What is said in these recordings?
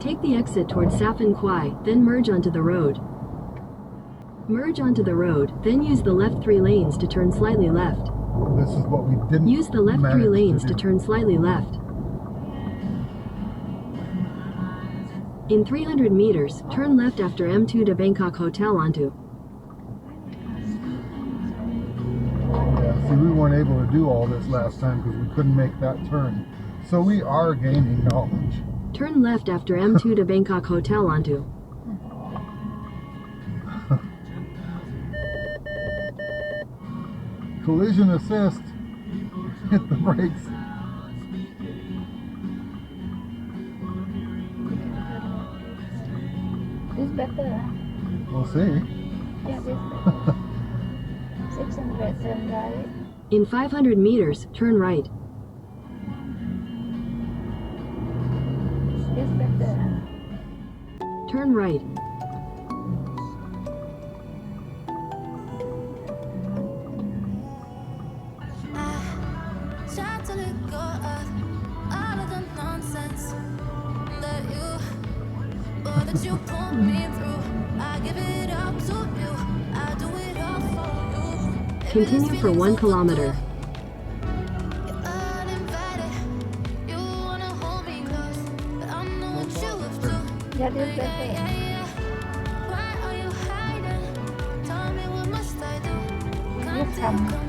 Take the exit towards Safan Kwai, then merge onto the road. Merge onto the road, then use the left 3 lanes to turn slightly left. This is what we didn't Use the left 3 lanes to turn slightly left. In 300 meters, turn left after M2 to Bangkok Hotel onto. Yeah, see, we weren't able to do all this last time because we couldn't make that turn. So we are gaining knowledge. Turn left after M2 to Bangkok Hotel onto. Collision assist. Hit the brakes. This better. We'll see. Yeah, this better. 600 turn right. In 500 meters, turn right. This better. Turn right. You pull me through. I give it up to you. I do it all for you. Continue for 1 kilometer. You're uninvited. You wanna hold me close, but I know what you have to. Yeah, this better. Why are you hiding? Tell me what must I do? Come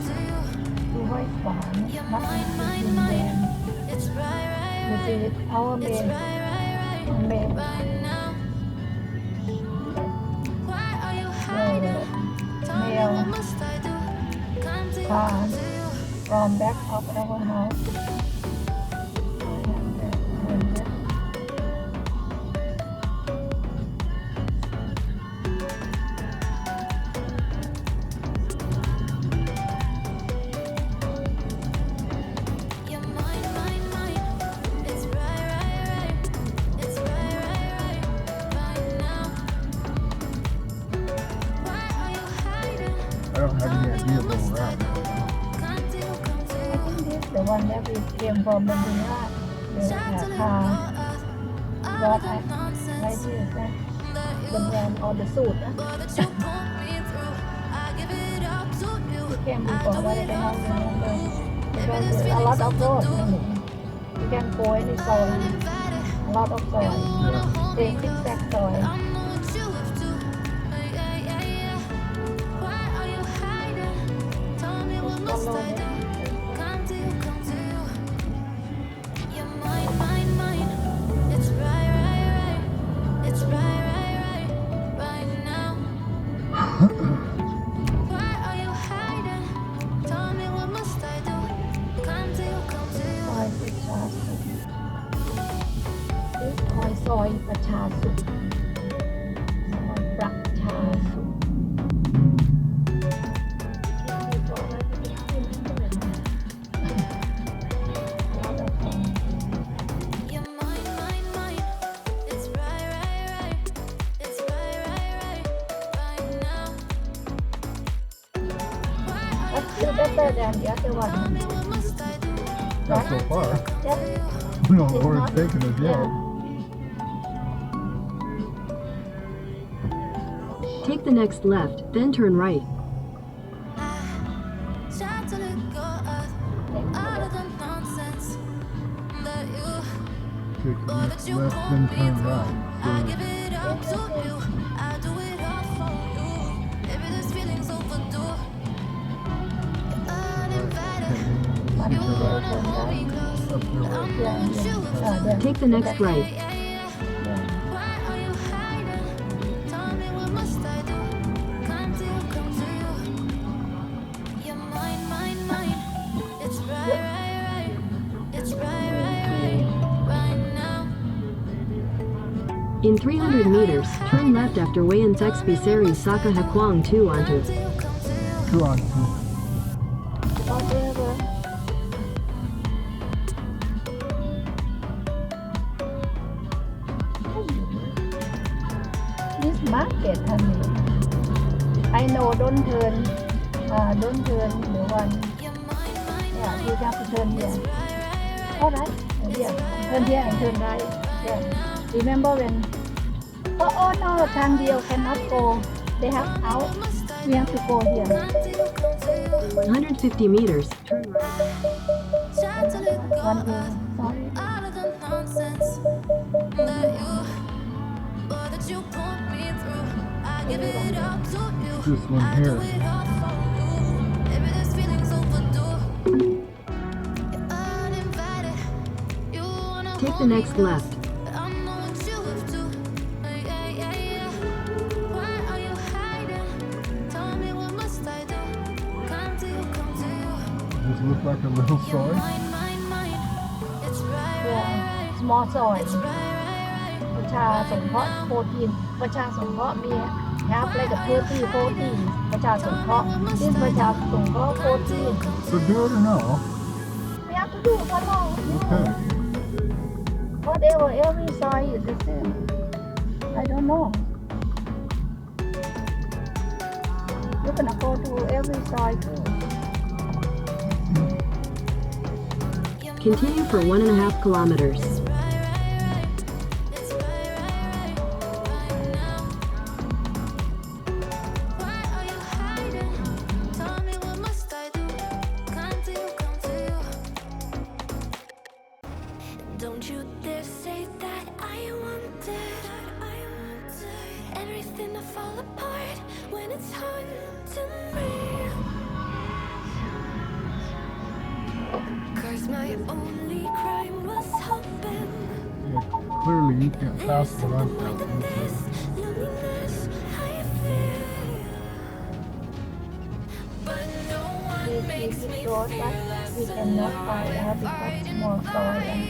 to you. ดูไว้ขวาเนี่ยมัดเป็นสีแดง It's right, ดู right, สิ right. เอาเม It's น right, right, right. เมน Right now. Why are you hiding? Tell me what must I do? Come to you. from back of our house. You're mine, mine, mine. It's right, right, right. It's right, right, right. Right now. Why are you hiding? I don't have any idea where we're at. Come to you, come to I you. think this the one that we came from Manila. The car. What I like this, the brand or the suit. We came before, but I cannot remember because there's a lot of road. You can go any soil, a lot of soil. They zigzag soil. Follow it.ซอยประชาสุขซอยประชาสุขที่ซอยแล้วที่ขึ้นขึ้นเลยนะแล้วแต่คน You're mine, mine, mine. It's right, right, right. It's right, right, right. Right now. But still better than the other one. What must I do? Not so far. Yep. We don't know where it's taking us yet. Take the next left, then turn right. Try to let go of all of the nonsense that you Take the but next you left, pull then me turn through. right. I So give it up to you. I do it all for you. Maybe this feeling's overdue. Uninvited. You wanna hold me close, up but I there. know what you have to. Take the next right. Why are you hiding? Tell me what must I do? Come to you, come to you. You're mine, mine, mine. It's right, right, right. It's right, right, right. Right now. In 300 meters, turn left after Wayan Thexpi Seri Saka Hakwang 2 onto. Come to you, come to you. Go on. Whatever. This market, honey. I know, don't turn the one. You're mine, mine, Yeah, mine. you have to turn here. Right, right, right. All right. Yeah, turn here and turn right. Yeah. Remember when? Oh no, ทางเดียว cannot go. They have out. We have to go here. 150 meters, turn right. One way. Sorry. This one here. Take the next left. Does it look like a little soy? Yeah. Small soy. ประชาสงเคราะห์โปรตีนประชาสงเคราะห์มี have like a 30 protein ประชาสงเคราะห์ this ประชาสงเคราะห์ protein So do it or no? we have to do it for long Okay. whatever every soy is the same I don't know you're gonna go to every soy too Continue for 1.5 kilometers. Don't you dare say that I wanted everything to fall apart when it's haunting me. 'Cause my only crime was hoping. Yeah, clearly you can't pass the run This loneliness I feel, but no one makes me road feel but less we cannot find out because more soy and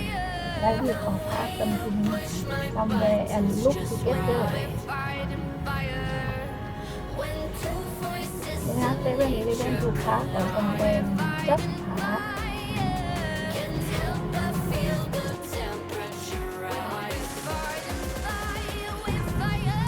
like we can pass something somewhere and look together when two voices we have 7-Eleven to park or somewhere just park can't help but feel the temperature rise. Fighting fire with fire.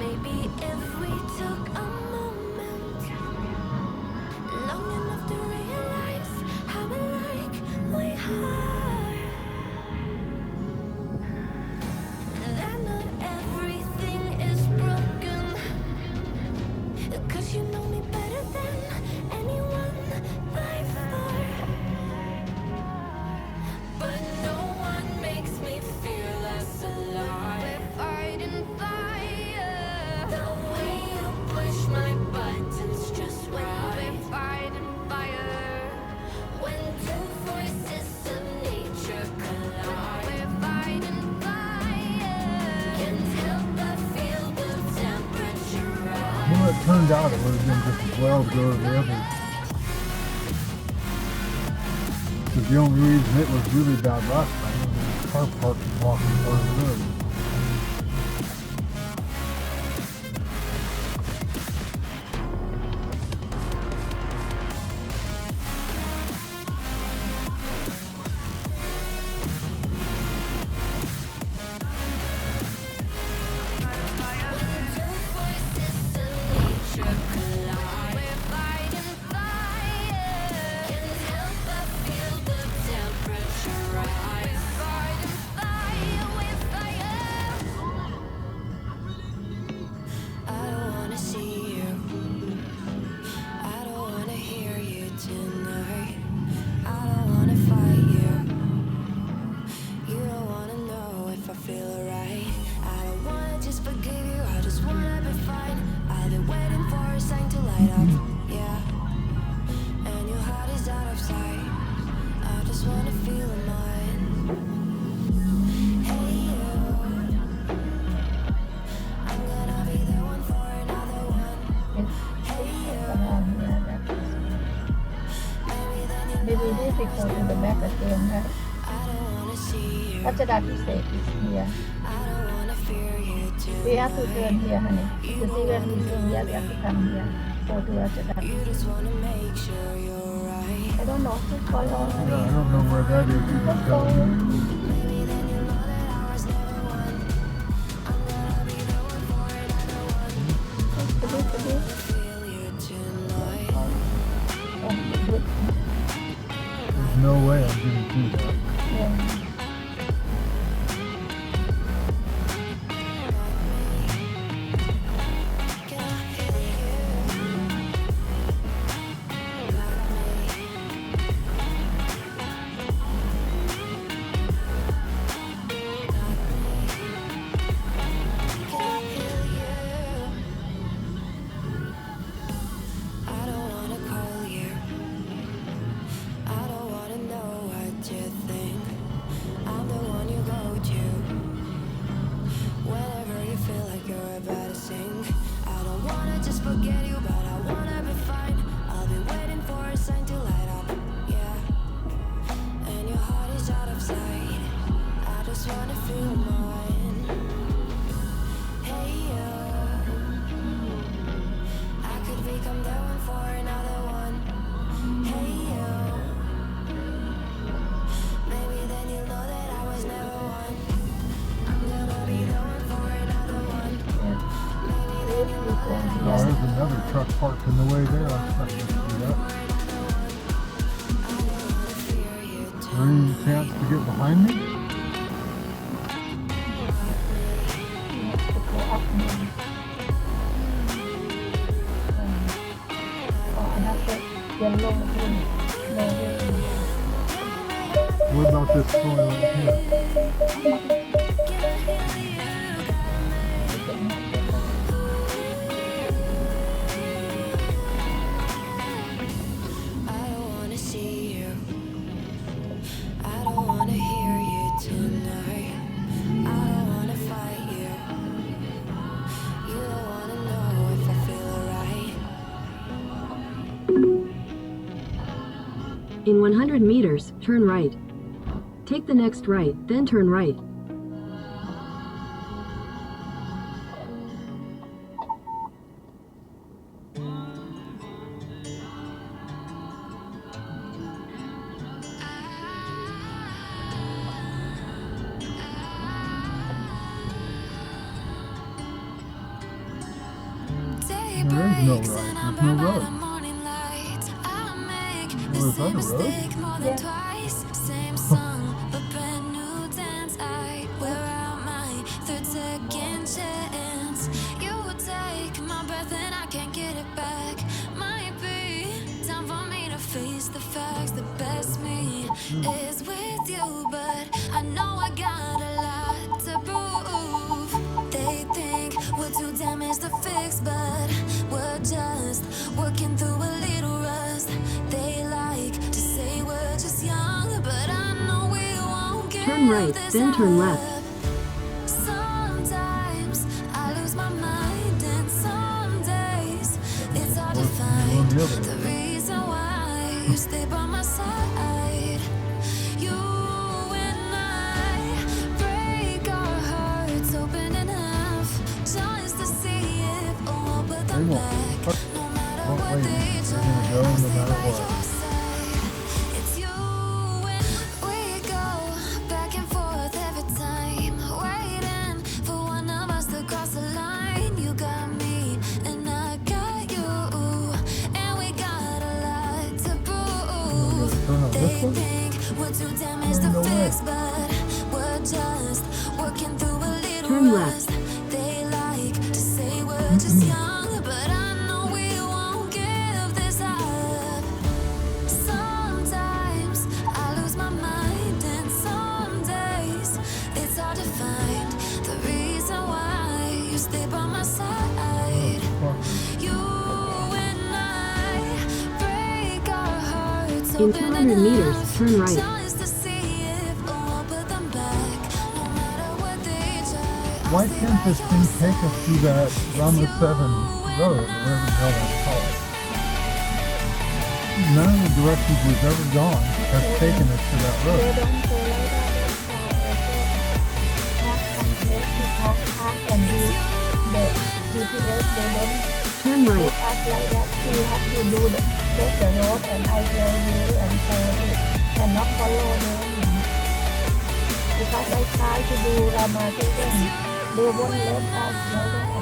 Maybe if we took a moment long enough to realize how alike we are, that not everything is broken. 'Cause you know me better than anyone by far. But no one makes me feel less alive. We're fighting fire. The way you push my buttons just right. We're fighting fire. When two voices of nature collide. We're fighting fire. Can't help but feel the temperature rise. Well, it turned out it would have been just as well to go to the other. Because the only reason it was really bad last time was the car parked and walking part of the road. maybe difficult in the back again right รัชดาพิเศษ is here We have to turn here, honey. To see when we swim here, we have to come here. Go to the that. I don't know. Just follow. Yeah, I don't know where that is. You can tell me. There's no way I'm going to do that. Yeah. Forget you, but I wanna be fine. I'll be waiting for a sign to light up, yeah. And your heart is out of sight. I just wanna feel mine. Hey, I could become the one for another one. Hey, maybe then you'll know that I was never one. I'm gonna be the one for another one. Oh, there's another truck parked in the way there. I'm not going to do that. Is there any chance to get behind me? What about this toilet here? In 100 meters, turn right. Take the next right, then turn right. There is no right. There's no road. Well, is that a road? Same song, but brand new dance. I wear out my third second chance. You take my breath and I can't get it back. Might be time for me to face the facts. The best me is with you, but I know I got a lot to prove. They think we're too damaged to fix, but we're just working through a little rust. They like to say we're just young, but I know we won't get Turn right, then turn left. Sometimes I lose my mind, and some days it's hard to find the reason why you stay by my side. You and I break our hearts open in half just to see if we'll put them back. No matter what they try, I'll stay by your side. It's you and we go back and forth every time, waiting for one of us to cross the line. You got me and I got you, and we got a lot to prove. They think we're too damaged to fix, but we're just working through a little Turn rust. left. They like to say we're just young, but I know we won't give this up. Sometimes I lose my mind, and some days it's hard to find the reason why you stay by my side. You and I break our hearts In open 200 meters, enough turn right. just to see if we'll put them back. No matter what they try, Why can't this thing take us through that Rama 7 road, or whatever the hell that's called? None of the directions we've ever gone have taken us to that They road. don't go like that. They have complexities. and the GPS they don't Turn take right. us like that. We have to do the take the road and I tell you and not follow them. Because I try to do Rama to them, they won't let us go there.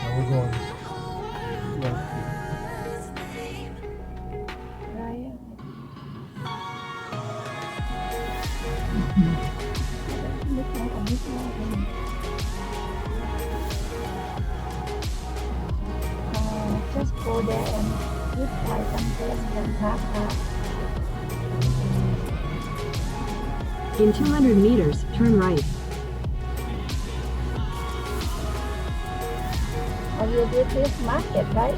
Now we're going left. Right. Just go there and hit by some place and park up. In 200 meters, turn right. This market, right?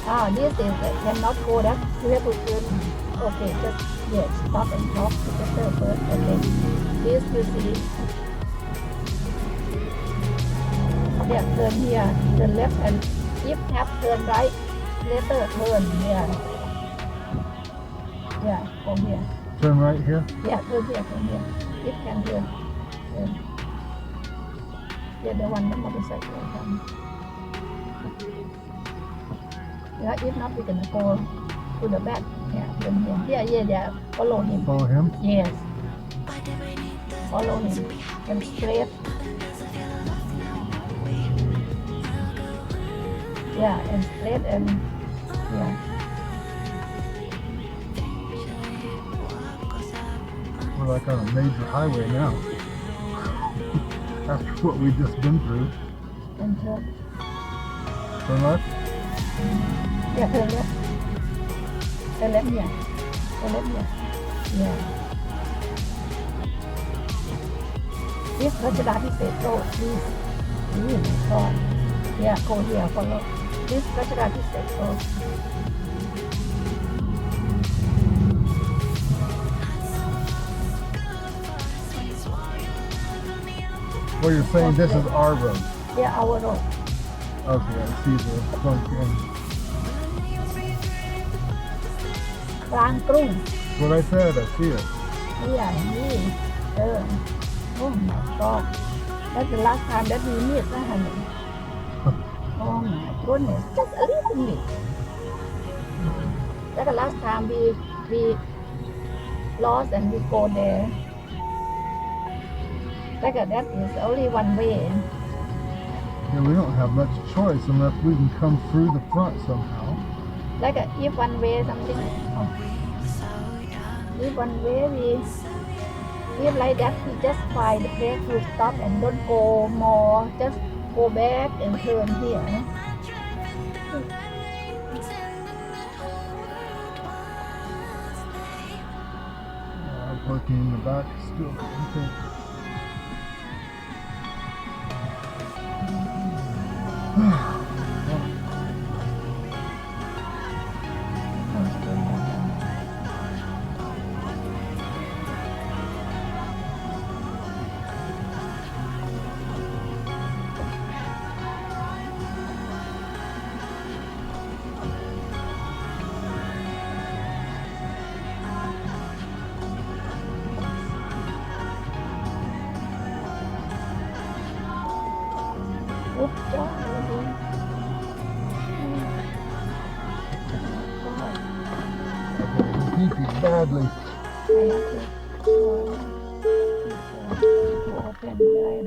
Yeah. This is cannot go that. You have to turn. Okay, just stop and talk to the first. Okay, this you see. Yeah, turn here, turn left, and if have turn right, later turn here. Yeah, go here. Turn right here. Yeah, turn here. If can turn. Yeah, the one the motorcycle come. Yeah, if not, we can go to the back. Yeah, turn here. Yeah. Follow him. Follow him. Yes. Follow him. And straight. Yeah, and straight and yeah. We're like on a major highway now. After what we've just been through. And turn. Turn left. Yeah, turn left. Turn left here. Turn left here. Yeah. This Rajadhapisek road, please. Oh my God. Yeah, go here, follow. This Rajadhapisek road. Well, you're saying this is our road. Yeah, our road. Okay, I see the front end. Rang Krung. That's what I said. I see it. Yeah, me. Oh my God. That's the last time that we meet, honey. Oh my goodness, just a little bit. That's the last time we lost and we go there. Like that is only one way. Yeah, we don't have much choice unless we can come through the front somehow. Like if one way something. If one way if like that we just find the place to stop and don't go more. Just go back and turn here. Working in the back still. Okay. Oops, Pee-pee badly. I have to open, but I don't